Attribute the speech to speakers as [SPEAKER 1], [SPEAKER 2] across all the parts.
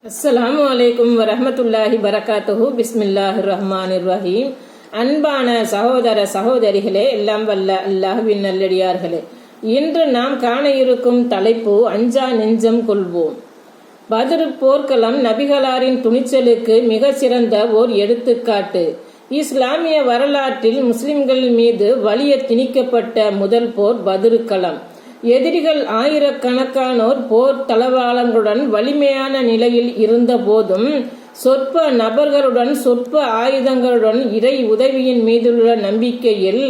[SPEAKER 1] அஸ்ஸலாமு அலைக்கும் வரஹ்மத்துல்லாஹி பரகாத்துஹு. பிஸ்மில்லாஹிர் ரஹ்மானிர் ரஹீம். அன்பான சகோதர சகோதரிகளே, எல்லாம் வல்ல அல்லாஹ்வின் நல்லடியார்களே, இன்று நாம் காண இருக்கும் தலைப்பு அஞ்சா நெஞ்சம் கொள்வோம். பத்ர் போர்க்களம் நபிகளாரின் துணிச்சலுக்கு மிக சிறந்த ஓர் எடுத்துக்காட்டு. இஸ்லாமிய வரலாற்றில் முஸ்லிம்கள் மீது வலிய திணிக்கப்பட்ட முதல் போர் பத்ர் களம். எதிரிகள் ஆயிரக்கணக்கானோர் போர் தளவாளங்களுடன் வலிமையான நிலையில் இருந்த போதும் சொற்ப நபர்களுடன் சொற்ப ஆயுதங்களுடன் இறை உதவியின் மீதுள்ள நம்பிக்கையில்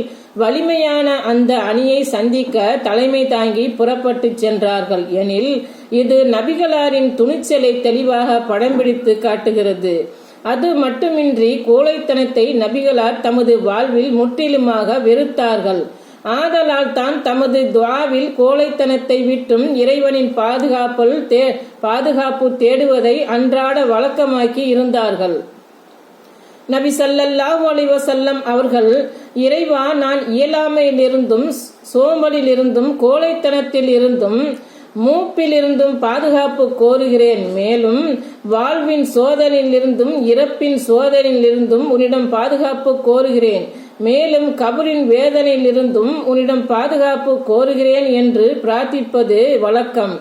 [SPEAKER 1] வலிமையான அந்த அணியை சந்திக்க தலைமை தாங்கி புறப்பட்டு சென்றார்கள் எனில் இது நபிகளாரின் துணிச்சலை தெளிவாக படம் பிடித்து காட்டுகிறது. அது மட்டுமின்றி கோழைத்தனத்தை நபிகளார் தமது வாழ்வில் முற்றிலுமாக வெறுத்தார்கள். ஆதலால் தான் தமது துஆவில் கோழைத்தனத்தை விட்டும் இறைவனின் பாதுகாப்பு தேடுவதை அன்றாட வழக்கமாக்கி இருந்தார்கள். நபி ஸல்லல்லாஹு அலைஹி வஸல்லம் அவர்கள், இறைவா, நான் இயலாமையிலிருந்தும் சோம்பலிலிருந்தும் கோழைத்தனத்தில் இருந்தும் மூப்பிலிருந்தும் பாதுகாப்பு கோருகிறேன். மேலும் வாழ்வின் சோதனையிலிருந்தும் இறப்பின் சோதனையிலிருந்தும் உன்னிடம் பாதுகாப்பு கோருகிறேன். மேலும் கபரின் வேதனையிலிருந்தும் உன்னிடம் பாதுகாப்பு கோருகிறேன் என்று பிரார்த்திப்பது வழக்கம்.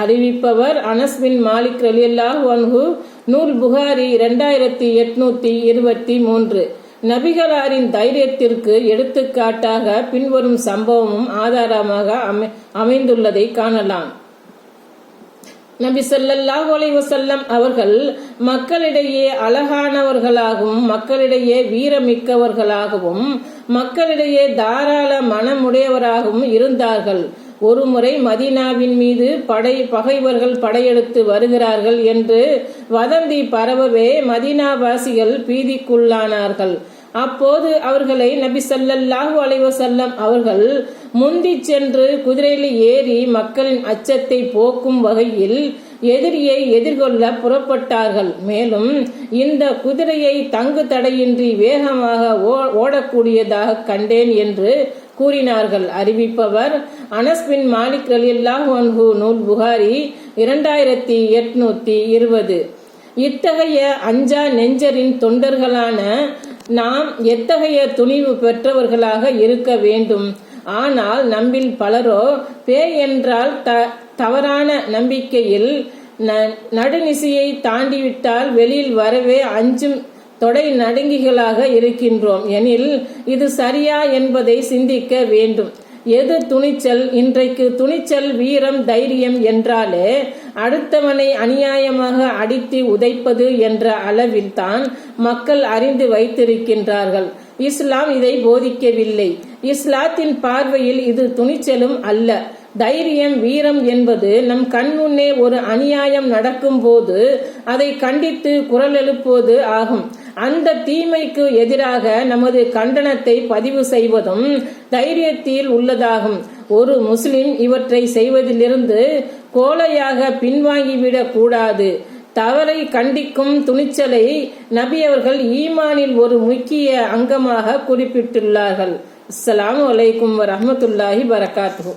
[SPEAKER 1] அறிவிப்பவர் அனஸ் பின் மாலிக் ரலியல்லாஹு அன்ஹு. நூல் புகாரி 2823. நபிகளாரின் தைரியத்திற்கு எடுத்துக்காட்டாக பின்வரும் சம்பவமும் ஆதாரமாக அமைந்துள்ளதை காணலாம். நபி ஸல்லல்லாஹு அலைஹி வஸல்லம் அவர்கள் மக்களிடையே அழகானவர்களாகவும் மக்களிடையே வீரமிக்கவர்களாகவும் மக்களிடையே தாராள மனமுடையவராகவும் இருந்தார்கள். ஒருமுறை மதீனாவின் மீது பகைவர்கள் படையெடுத்து வருகிறார்கள் என்று வதந்தி பரவவே மதீனாவாசிகள் பீதிக்குள்ளானார்கள். அப்போது அவர்களை நபி ஸல்லல்லாஹு அலைஹி வஸல்லம் அவர்கள் முந்தி சென்று குதிரையில் ஏறி மக்களின் அச்சத்தை போக்கும் வகையில் எதிரியை எதிர்கொள்ள புறப்பட்டார்கள். மேலும் இந்த குதிரையை தங்கு தடையின்றி வேகமாக ஓடக்கூடியதாக கண்டேன் என்று கூறினார்கள். அறிவிப்பவர் அனஸ் பின் மாலிக் ரலியல்லாஹு அன்ஹு. நூல் புகாரி 2820. இத்தகைய அஞ்சா நெஞ்சரின் தொண்டர்களான நாம் எத்தகைய துணிவு பெற்றவர்களாக இருக்க வேண்டும். ஆனால் நம்மில் பலரோ பேய் என்றால் தவறான நம்பிக்கையில் நடுநிசையை தாண்டிவிட்டால் வெளியில் வரவே அஞ்சும் தொடை நடுங்கிகளாக இருக்கின்றோம் எனில் இது சரியா என்பதை சிந்திக்க வேண்டும். எது துணிச்சல்? இன்றைக்கு துணிச்சல், வீரம், தைரியம் என்றாலே அடுத்தவனை அநியாயமாக அடித்து உதைப்பது என்ற அளவில் தான் மக்கள் அறிந்து வைத்திருக்கின்றார்கள். இஸ்லாம் இதை போதிக்கவில்லை. இஸ்லாத்தின் பார்வையில் இது துணிச்சலும் அல்ல. தைரியம், வீரம் என்பது நம் கண்முன்னே ஒரு அநியாயம் நடக்கும் போது அதை கண்டித்து குரல் எழுப்புவது ஆகும். அந்த தீமைக்கு எதிராக நமது கண்டனத்தை பதிவு செய்வதும் தைரியத்தில் உள்ளதாகும். ஒரு முஸ்லிம் இவற்றை செய்வதிலிருந்து கோழையாக பின்வாங்கிவிடக் கூடாது. தவறை கண்டிக்கும் துணிச்சலை நபி அவர்கள் ஈமானில் ஒரு முக்கிய அங்கமாக குறிப்பிட்டுள்ளார்கள். அஸ்ஸலாமு அலைக்கும் வரஹ்மத்துல்லாஹி பரகாத்துஹு.